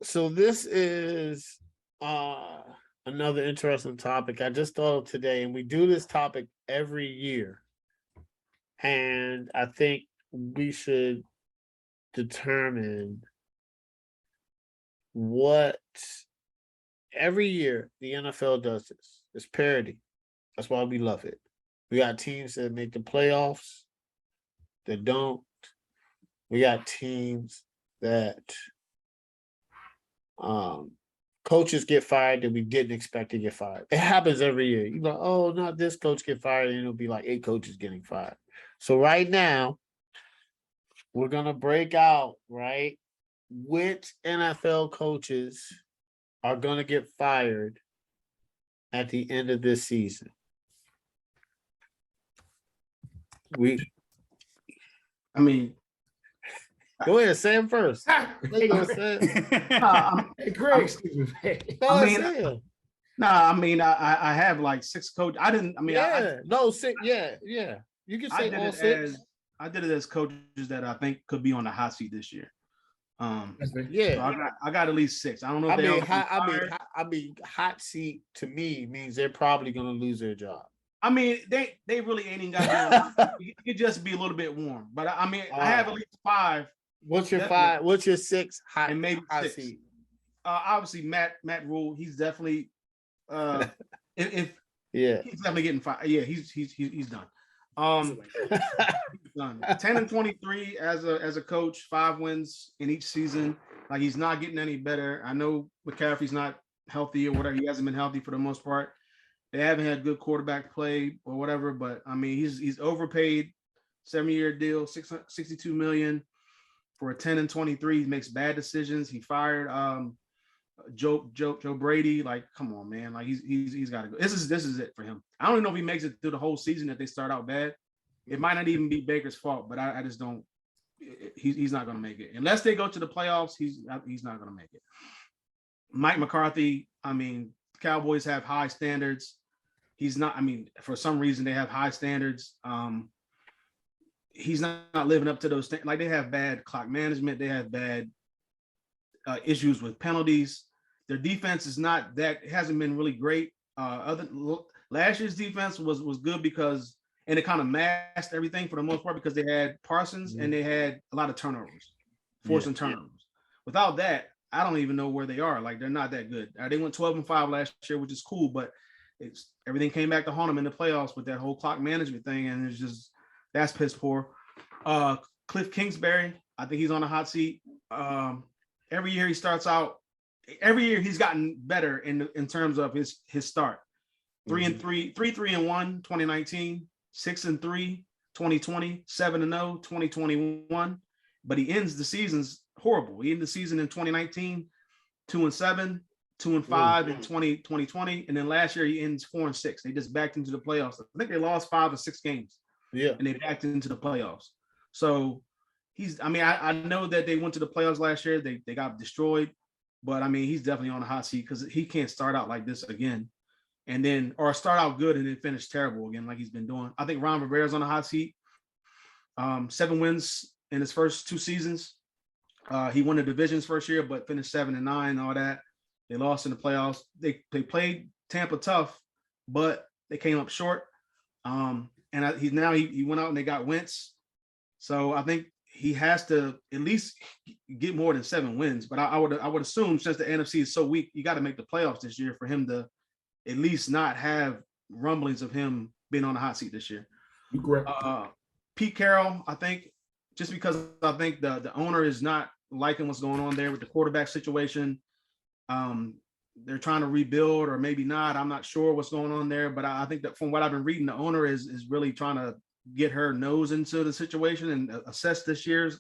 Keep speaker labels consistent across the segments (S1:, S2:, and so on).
S1: So this is another interesting topic I just thought of today, and we do this topic every year. And I think we should determine what every year the NFL does this. It's parity. That's why we love it. We got teams that make the playoffs that don't. We got teams that coaches get fired that we didn't expect to get fired. It happens every year. You go, oh, not this coach get fired, and it'll be like 8 coaches getting fired. So right now, we're gonna break out, right, which NFL coaches are gonna get fired at the end of this season.
S2: I mean,
S1: go ahead, say him first.
S2: Hey, Greg, excuse me. I have like 6 coaches. I didn't. I mean,
S1: six. Yeah. You can say all 6.
S2: I did it as coaches that I think could be on the hot seat this year. So I got at least 6. I don't know. If
S1: hot seat to me means they're probably going to lose their job.
S2: I mean, they really ain't even got. It could just be a little bit warm, but I mean, I have at least 5.
S1: What's your 5? What's your 6? Hot
S2: and maybe
S1: hot
S2: 6.
S1: seat.
S2: Obviously, Matt Rule. He's definitely he's definitely getting fired. Yeah, he's done. He's done. 10-23 as a coach, 5 wins in each season. Like, he's not getting any better. I know McCaffrey's not healthy or whatever. He hasn't been healthy for the most part. They haven't had good quarterback play or whatever, but I mean, he's overpaid. 7-year deal, $662 million for a 10-23. He makes bad decisions. He fired Joe Brady. Like, come on, man. Like, he's got to go. This is it for him. I don't even know if he makes it through the whole season if they start out bad. It might not even be Baker's fault, but I just don't. He's not going to make it unless they go to the playoffs. He's not going to make it. Mike McCarthy. I mean, Cowboys have high standards. He's not. I mean, for some reason they have high standards. He's not living up to those. Like, they have bad clock management. They have bad issues with penalties. Their defense is not that. It hasn't been really great. Last year's defense was good because, and it kind of masked everything for the most part because they had Parsons and they had a lot of turnovers, forcing turnovers. Without that, I don't even know where they are. Like, they're not that good. They went 12-5 last year, which is cool, but everything came back to haunt them in the playoffs with that whole clock management thing, and it's just that's piss poor. Cliff Kingsbury, I think he's on a hot seat. Every year he starts out. Every year he's gotten better in terms of his start. 3-1, 2019, 6-3, 2020, 7-0, 2021. But he ends the seasons horrible. He ended the season in 2019, 2-7, 2-5 in 2020, and then last year he ends 4-6. They just backed into the playoffs. I think they lost 5 or 6 games.
S1: Yeah,
S2: and they backed into the playoffs. So I know that they went to the playoffs last year. They got destroyed, but I mean, he's definitely on the hot seat because he can't start out like this again, or start out good and then finish terrible again like he's been doing. I think Ron Rivera's on the hot seat. 7 wins in his first 2 seasons. He won the divisions first year, but finished 7-9 and all that. They lost in the playoffs. They played Tampa tough, but they came up short. And he went out and they got Wentz. So I think he has to at least get more than 7 wins. But I would assume, since the NFC is so weak, you got to make the playoffs this year for him to at least not have rumblings of him being on the hot seat this year.
S3: You correct.
S2: Pete Carroll, I think, just because I think the owner is not liking what's going on there with the quarterback situation. They're trying to rebuild, or maybe not. I'm not sure what's going on there, but I think that from what I've been reading, the owner is really trying to get her nose into the situation and assess this year's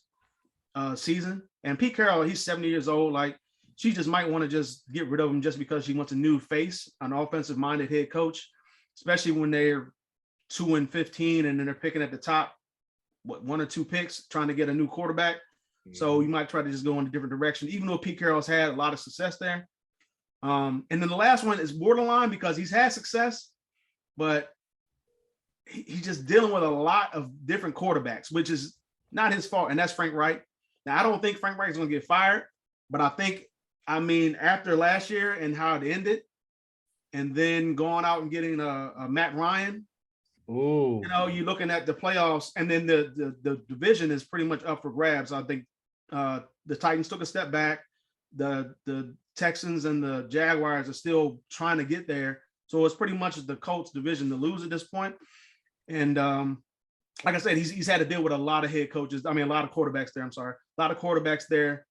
S2: season. And Pete Carroll, he's 70 years old. Like, she just might want to just get rid of him just because she wants a new face, an offensive-minded head coach, especially when they're 2-15 and then they're picking at the top, 1 or 2 picks, trying to get a new quarterback. Mm-hmm. So you might try to just go in a different direction, even though Pete Carroll's had a lot of success there. And then the last one is borderline because he's had success, but he's just dealing with a lot of different quarterbacks, which is not his fault. And that's Frank Reich. Now, I don't think Frank Reich is going to get fired, but I think I mean, after last year and how it ended, and then going out and getting a Matt Ryan,
S1: Ooh.
S2: you're looking at the playoffs, and then the division is pretty much up for grabs. I think the Titans took a step back. The Texans and the Jaguars are still trying to get there. So it's pretty much the Colts division to lose at this point. And like I said, he's had to deal with a lot of head coaches. I mean, a lot of quarterbacks there. I'm sorry. A lot of quarterbacks there.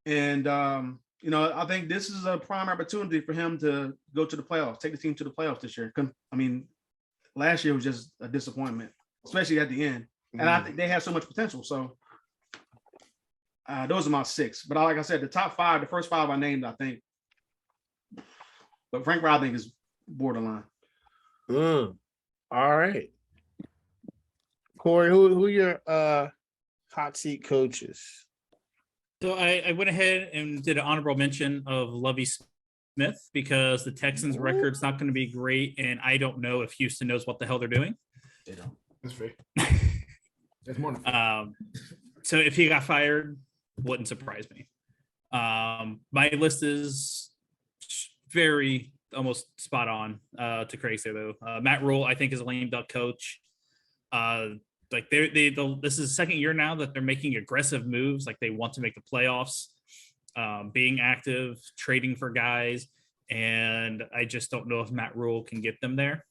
S2: And, I think this is a prime opportunity for him to go to the playoffs, take the team to the playoffs this year. I mean, last year was just a disappointment, especially at the end. And I think they have so much potential. So those are my 6. But like I said, the top 5, the first 5 I named, I think. But Frank Reich, I think, is borderline.
S1: All right. Corey, who your hot seat coaches?
S3: So I went ahead and did an honorable mention of Lovie Smith because the Texans' record's not going to be great, and I don't know if Houston knows what the hell they're doing.
S2: They don't.
S4: That's fair. That's more.
S3: So if he got fired, wouldn't surprise me. My list is very almost spot on to Craig's there though. Matt Rule, I think, is a lame duck coach. Like this is the second year now that they're making aggressive moves. Like they want to make the playoffs, being active, trading for guys. And I just don't know if Matt Rule can get them there.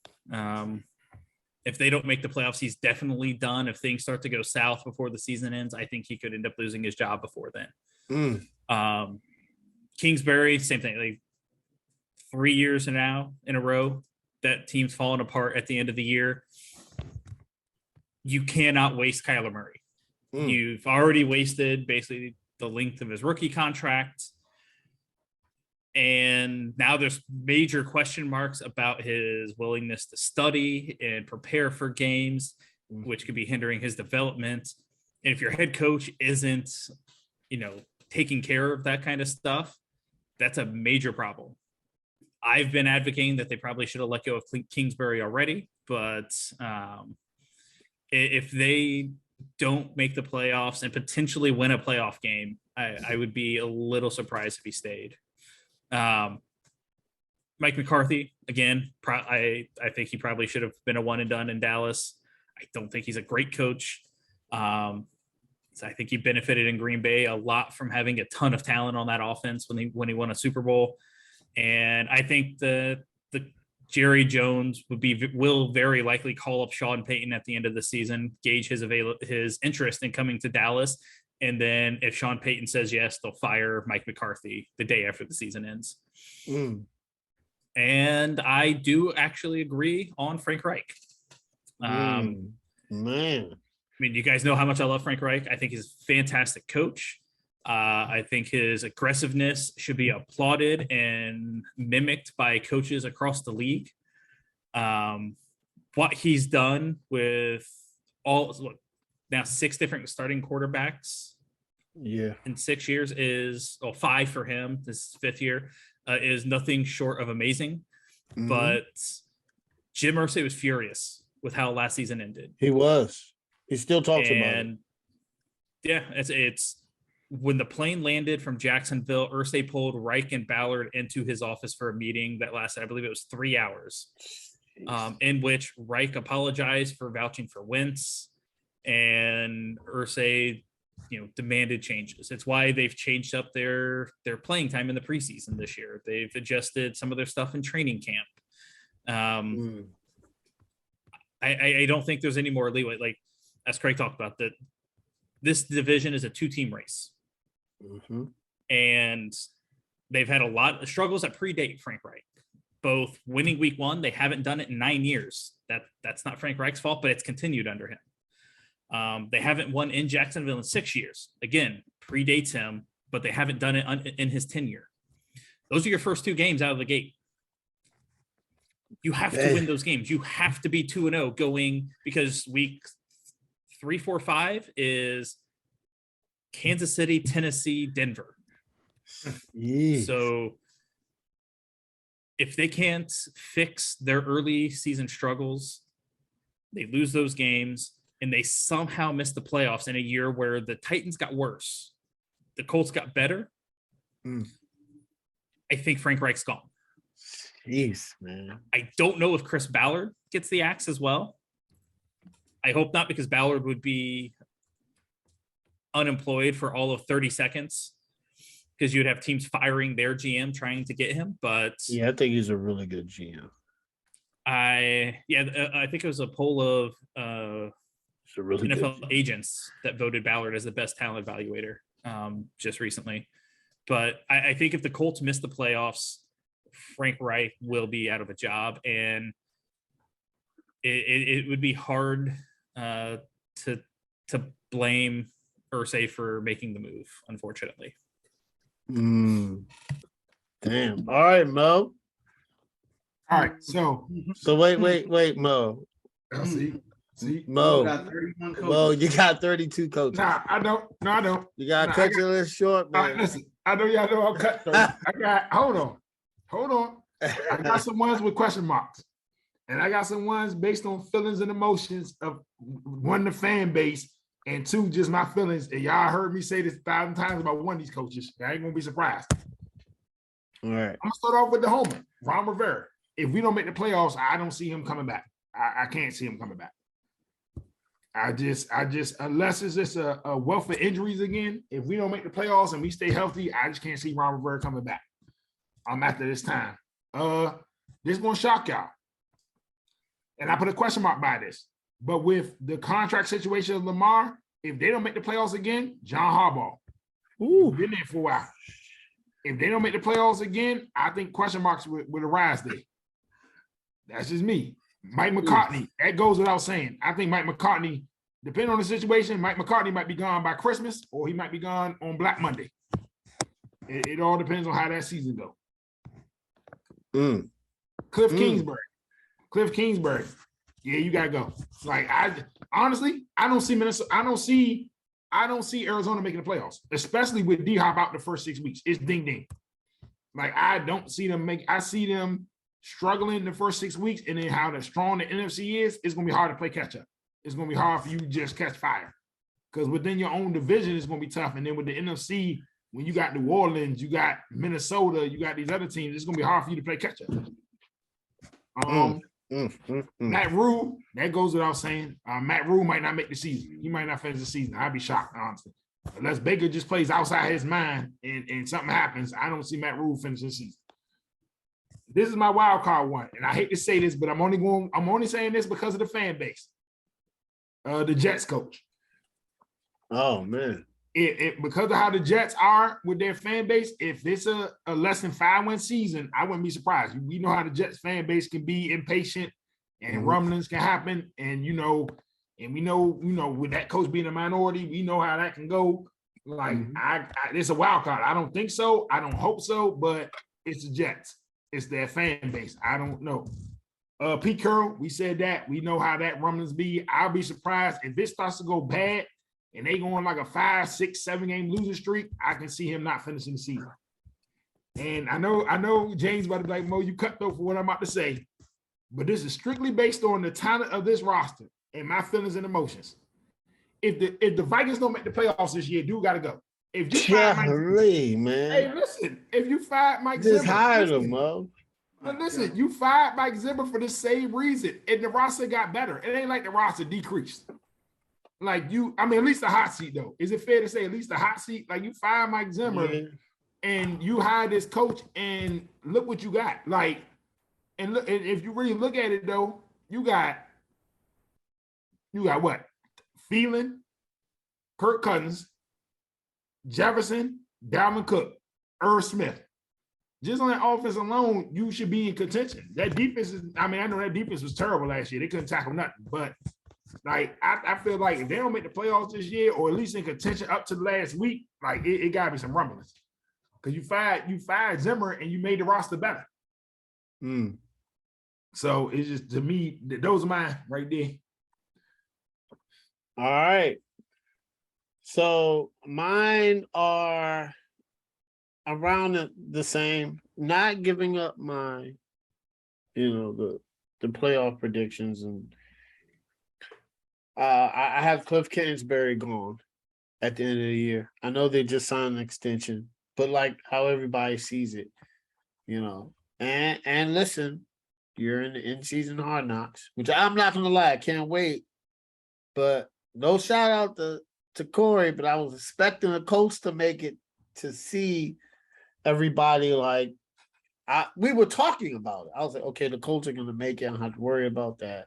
S3: If they don't make the playoffs, he's definitely done. If things start to go south before the season ends, I think he could end up losing his job before then. Kingsbury, same thing. Like 3 years now in a row, that team's falling apart at the end of the year. You cannot waste Kyler Murray. You've already wasted basically the length of his rookie contract. And now there's major question marks about his willingness to study and prepare for games, which could be hindering his development. And if your head coach isn't, taking care of that kind of stuff, that's a major problem. I've been advocating that they probably should have let go of Kingsbury already, but if they don't make the playoffs and potentially win a playoff game, I would be a little surprised if he stayed. Mike McCarthy, again, I think he probably should have been a one and done in Dallas. I don't think he's a great coach. So I think he benefited in Green Bay a lot from having a ton of talent on that offense when he won a Super Bowl. And I think the Jerry Jones will very likely call up Sean Payton at the end of the season, gauge his interest in coming to Dallas. And then if Sean Payton says yes, they'll fire Mike McCarthy the day after the season ends. And I do actually agree on Frank Reich.
S1: Man.
S3: I mean, you guys know how much I love Frank Reich. I think he's a fantastic coach. I think his aggressiveness should be applauded and mimicked by coaches across the league. What he's done with now 6 different starting quarterbacks in 6 years is 5 for him. This 5th year is nothing short of amazing. But Jim Irsay was furious with how last season ended.
S1: He was. He still talks about it.
S3: Yeah, it's when the plane landed from Jacksonville, Irsay pulled Reich and Ballard into his office for a meeting that lasted, I believe it was 3 hours, in which Reich apologized for vouching for Wentz, and Irsay, demanded changes. It's why they've changed up their playing time in the preseason this year. They've adjusted some of their stuff in training camp. I don't think there's any more leeway. Like, as Craig talked about, that this division is a 2-team race. And they've had a lot of struggles that predate Frank Reich. Both winning week 1, they haven't done it in 9 years. That's not Frank Reich's fault, but it's continued under him. They haven't won in Jacksonville in 6 years. Again, predates him, but they haven't done it in his tenure. Those are your first 2 games out of the gate. You have to win those games. You have to be 2-0 going, because week 3, 4, 5 is Kansas City, Tennessee, Denver. So if they can't fix their early season struggles, they lose those games, and they somehow miss the playoffs in a year where the Titans got worse, the Colts got better. I think Frank Reich's gone.
S1: Jeez, man.
S3: I don't know if Chris Ballard gets the axe as well. I hope not, because Ballard would be unemployed for all of 30 seconds because you'd have teams firing their GM trying to get him. But
S1: Yeah, I think he's a really good GM.
S3: I think it was a poll of
S1: It's a really
S3: NFL
S1: good
S3: agents that voted Ballard as the best talent evaluator just recently. But I think if the Colts miss the playoffs, Frank Reich will be out of a job, and it would be hard to blame Irsay for making the move, unfortunately.
S1: Damn. All right, Mo.
S4: All right, so
S1: wait, Mo.
S4: see,
S1: Mo.
S2: got 31 coaches.
S1: Mo, you got 32 coaches.
S4: nah, I don't. No, I don't.
S1: You got to
S4: Nah,
S1: cut your list short,
S4: All right,
S1: man.
S4: listen, I know y'all know I'm cut. Hold on. I got some ones with question marks, and I got some ones based on feelings and emotions of one, the fan base, and two, just my feelings. And y'all heard me say this 1,000 times about one of these coaches. I ain't gonna be surprised.
S1: All right.
S4: I'm gonna start off with the homer, Ron Rivera. If we don't make the playoffs, I don't see him coming back. I can't see him coming back. I just unless it's just a wealth of injuries again. If we don't make the playoffs and we stay healthy, I just can't see Ron Rivera coming back. After this time. This is gonna shock y'all. And I put a question mark by this. But with the contract situation of Lamar, if they don't make the playoffs again, John Harbaugh.
S1: Ooh.
S4: Been there for a while. If they don't make the playoffs again, I think question marks would arise there. That's just me. Mike McCartney, that goes without saying. I think Mike McCartney, depending on the situation, Mike McCartney might be gone by Christmas or he might be gone on Black Monday. It all depends on how that season goes. Cliff Kingsbury. Yeah, you gotta go. Like I don't see Minnesota. I don't see Arizona making the playoffs, especially with D-Hop out the first 6 weeks. It's ding ding. Like I don't see them I see them struggling the first 6 weeks, and then how strong the NFC is, it's gonna be hard to play catch up. It's gonna be hard for you to just catch fire. Because within your own division, it's gonna be tough. And then with the NFC, when you got New Orleans, you got Minnesota, you got these other teams, it's gonna be hard for you to play catch up. Matt Rule, that goes without saying. Matt Rule might not make the season. He might not finish the season. I'd be shocked, honestly. Unless Baker just plays outside his mind and something happens, I don't see Matt Rule finish the season. This is my wild card one, and I hate to say this, but I'm only saying this because of the fan base. The Jets coach.
S1: Oh man.
S4: Because of how the Jets are with their fan base, if it's a less than 5-win season, I wouldn't be surprised. We know how the Jets fan base can be impatient and rumblings can happen. And we know with that coach being a minority, we know how that can go. Like it's a wild card. I don't think so. I don't hope so, but it's the Jets. It's their fan base. I don't know. Pete Carroll, we said that. We know how that rumblings be. I'll be surprised if this starts to go bad and they go on like a 5, 6, 7 game losing streak. I can see him not finishing the season. And I know James about to be like, Mo, you cut though for what I'm about to say, but this is strictly based on the talent of this roster and my feelings and emotions. If the Vikings don't make the playoffs this year, dude got to go. If you fire Mike,
S1: man.
S4: hey, listen, if you fired Mike
S1: Just
S4: Zimmer,
S1: hired him, Mo.
S4: But listen, you fired Mike Zimmer for the same reason, and the roster got better. It ain't like the roster decreased. Like at least the hot seat though. Is it fair to say at least the hot seat? Like you fired Mike Zimmer, and you hired this coach, and look what you got. Like, and look, and if you really look at it though, you got what? Thielen, Kirk Cousins, Jefferson, Dalvin Cook, Irv Smith. Just on that offense alone, you should be in contention. That defense is, I know that defense was terrible last year. They couldn't tackle nothing. But like I feel like if they don't make the playoffs this year, or at least in contention up to the last week, like it gotta be some rumblings. Because you fired Zimmer and you made the roster better. So it's just, to me, those are mine right there.
S1: All right. So mine are around the same. Not giving up my, the playoff predictions, and I have Cliff Kingsbury gone at the end of the year. I know they just signed an extension, but like how everybody sees it, And listen, you're in the in-season Hard Knocks, which I'm not gonna lie, I can't wait. But no shout out to Corey, but I was expecting the Colts to make it to see everybody like we were talking about it. I was like, okay, the Colts are gonna make it. I don't have to worry about that.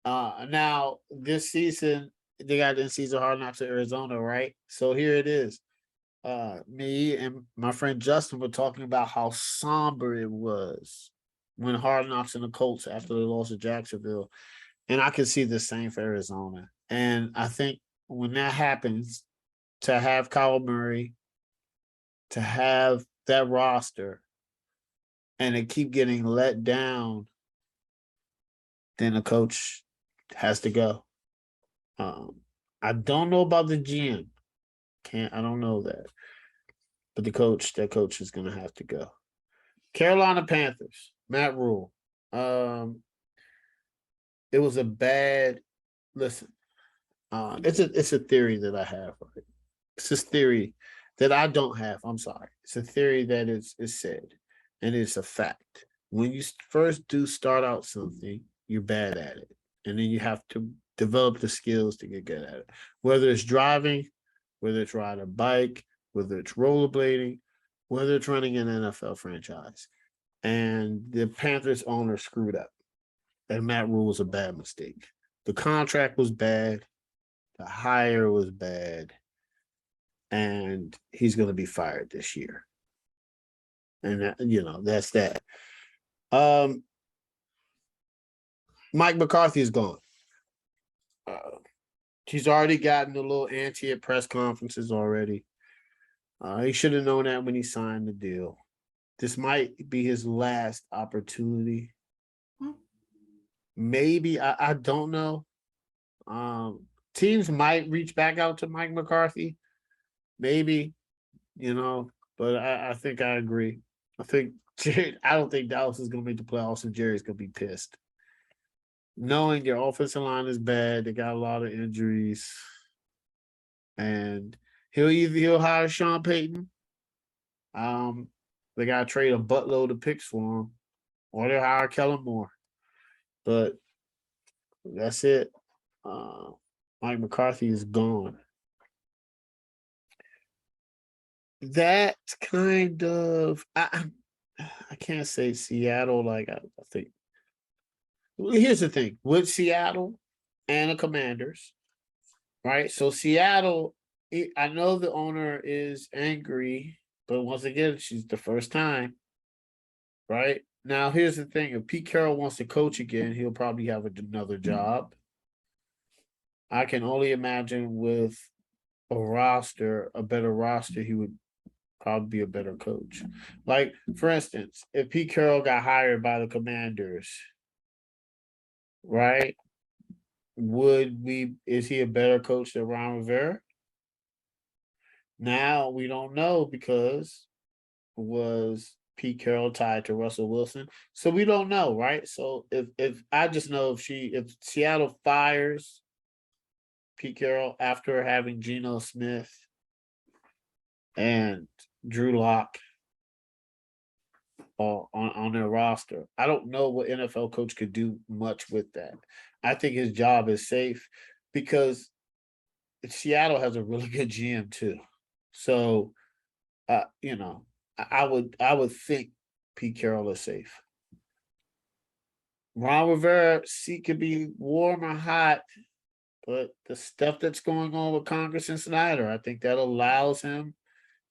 S1: Now this season they got in-season Hard Knocks in Arizona, right? So here it is. Me and my friend Justin were talking about how somber it was when Hard Knocks and the Colts after they lost to Jacksonville. And I can see the same for Arizona. And I think when that happens, to have Kyle Murray, to have that roster, and to keep getting let down, then the coach has to go. I don't know about the GM. I don't know that. But that coach is gonna have to go. Carolina Panthers, Matt Rule. It was a bad listen. It's a theory that I have. Right? It's this theory that I don't have. I'm sorry. It's a theory that is said, and it's a fact. When you first do start out something, you're bad at it, and then you have to develop the skills to get good at it. Whether it's driving, whether it's riding a bike, whether it's rollerblading, whether it's running an NFL franchise. And the Panthers owner screwed up. And Matt Rule was a bad mistake. The contract was bad. The hire was bad. And he's going to be fired this year. And, that's that. Mike McCarthy is gone. He's already gotten a little antsy at press conferences already. He should have known that when he signed the deal. This might be his last opportunity. Maybe, I don't know. Teams might reach back out to Mike McCarthy. Maybe, but I think I agree. I don't think Dallas is going to make the playoffs, and Jerry's going to be pissed. Knowing your offensive line is bad, they got a lot of injuries, and he'll hire Sean Payton. They got to trade a buttload of picks for him, or they'll hire Kellen Moore. But that's it. Mike McCarthy is gone. That kind of I can't say Seattle like I think. Here's the thing with Seattle and the Commanders, right? So Seattle, I know the owner is angry, but once again, she's the first time, right? Now, here's the thing: if Pete Carroll wants to coach again, he'll probably have another job. I can only imagine with a better roster, he would probably be a better coach. Like, for instance, if Pete Carroll got hired by the Commanders, right? Is he a better coach than Ron Rivera? Now we don't know because was Pete Carroll tied to Russell Wilson. So we don't know, right? So if I just know if Seattle fires Pete Carroll after having Geno Smith and Drew Lock on their roster, I don't know what NFL coach could do much with that. I think his job is safe because Seattle has a really good GM too. So, I would think Pete Carroll is safe. Ron Rivera's seat could be warm or hot, but the stuff that's going on with Congress and Snyder, I think that allows him.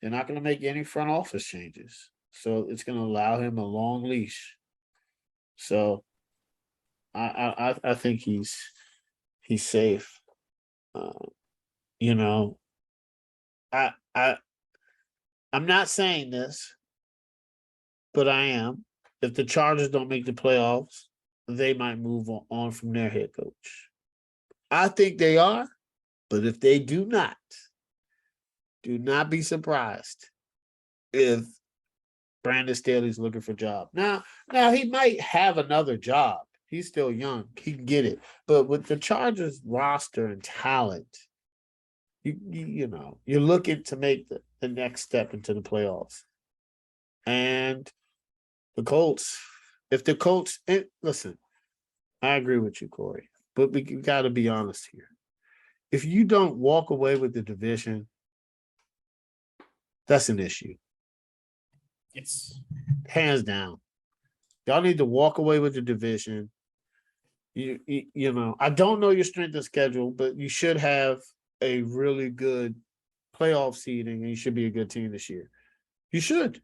S1: They're not going to make any front office changes, so it's going to allow him a long leash. So, I think he's safe. I'm not saying this, but I am. If the Chargers don't make the playoffs, they might move on from their head coach. I think they are, but if they do not be surprised if Brandon Staley's looking for a job. Now he might have another job. He's still young. He can get it. But with the Chargers roster and talent, you're looking to make the next step into the playoffs. And The Colts, listen, I agree with you, Corey, but we got to be honest here. If you don't walk away with the division, that's an issue.
S3: Yes.
S1: Hands down. Y'all need to walk away with the division. You know, I don't know your strength of schedule, but you should have a really good playoff seeding, and you should be a good team this year. You should,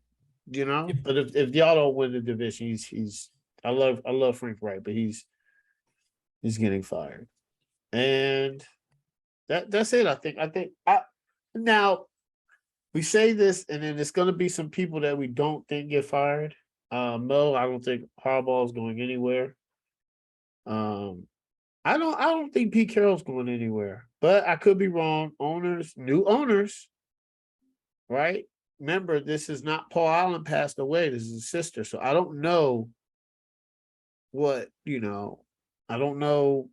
S1: you know. But if y'all don't win the division, he's I love Frank Wright, but he's getting fired, and that's it. I think now we say this, and then there's going to be some people that we don't think get fired. No, I don't think Harbaugh is going anywhere. I don't think Pete Carroll's going anywhere, but I could be wrong. New owners, right? Remember, this is not Paul Allen passed away. This is his sister. So I don't know what, I don't know.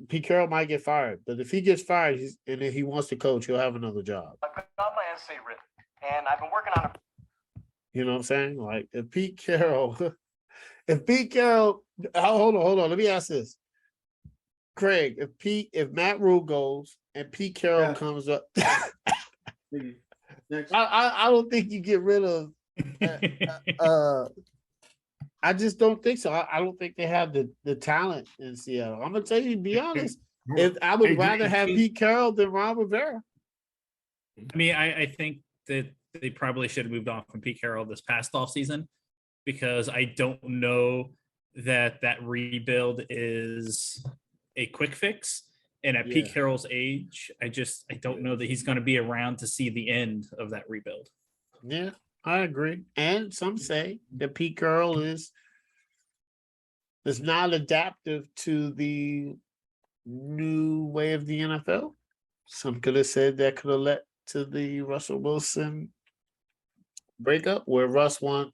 S1: Pete Carroll might get fired, but if he gets fired and if he wants to coach, he'll have another job.
S5: I've got my essay written, and I've been working on it.
S1: You know what I'm saying? Like if Pete Carroll, hold on. Let me ask this. Craig, if Matt Rule goes and Pete Carroll comes up,
S2: Next.
S1: I don't think you get rid of. I just don't think so. I don't think they have the talent in Seattle. I'm gonna tell you, to be honest. If I would rather have Pete Carroll than Ron Rivera.
S3: I mean, I think that they probably should have moved on from Pete Carroll this past offseason, because I don't know that rebuild is a quick fix. And at Pete Carroll's age, I don't know that he's going to be around to see the end of that rebuild.
S1: Yeah, I agree. And some say that Pete Carroll is not adaptive to the new way of the NFL. Some could have said that could have led to the Russell Wilson breakup, where Russell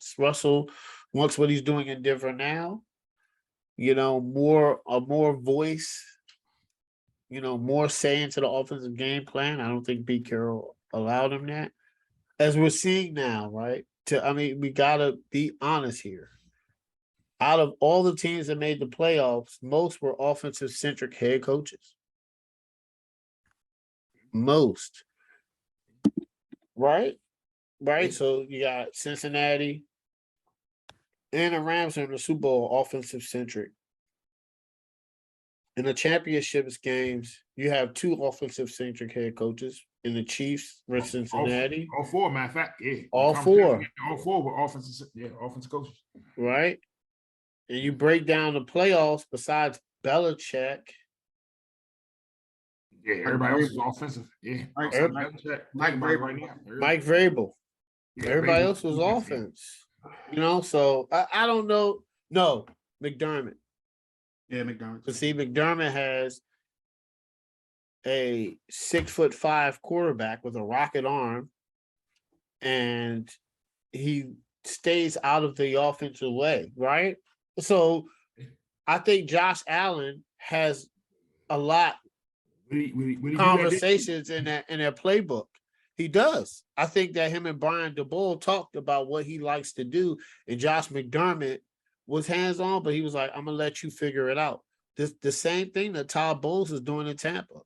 S1: wants what he's doing in Denver now. More voice, more say into the offensive game plan. I don't think Pete Carroll allowed him that. As we're seeing now, right? We gotta be honest here. Out of all the teams that made the playoffs, most were offensive-centric head coaches. Most. Right? So you got Cincinnati and the Rams are in the Super Bowl offensive-centric. In the championships games, you have two offensive-centric head coaches. In the Chiefs versus Cincinnati.
S4: All four, matter of fact. Yeah.
S1: All four.
S4: All four were offensive coaches.
S1: Right? And you break down the playoffs besides Belichick.
S4: Yeah, everybody else was offensive. Yeah.
S2: Mike Vrabel.
S1: Mike Vrabel.
S4: Yeah,
S1: Everybody
S4: Vrabel.
S1: else was offense. So I don't know. No, McDermott.
S2: Yeah, McDermott.
S1: But see, McDermott has a 6'5" quarterback with a rocket arm, and he stays out of the offensive way, right? So I think Josh Allen has a lot conversations in their playbook. He does. I think that him and Brian DeBoer talked about what he likes to do, and Josh McDermott was hands-on, but he was like, I'm gonna let you figure it out. The same thing that Todd Bowles is doing in Tampa.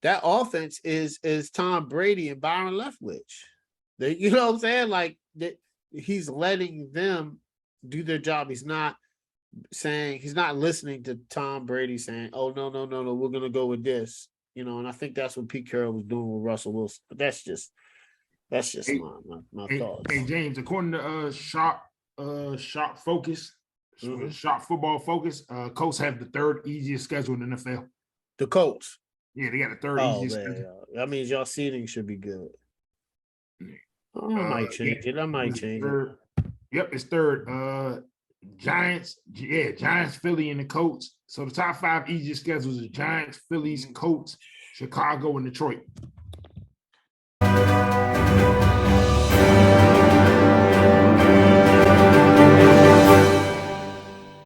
S1: That offense is Tom Brady and Byron Leftwich. You know what I'm saying? Like he's letting them do their job. He's not listening to Tom Brady saying, "Oh no, we're gonna go with this." And I think that's what Pete Carroll was doing with Russell Wilson. But that's just my thoughts.
S4: Hey James, according to Sharp Focus, Sharp Football Focus, Colts have the third easiest schedule in the NFL.
S1: The Colts.
S4: Yeah, they got the third easiest schedule.
S1: That means y'all seeding should be good. I might change it.
S4: Yep, it's third. Giants, Philly, and the Colts. So the top five easiest schedules are Giants, Phillies, Colts, Chicago, and Detroit.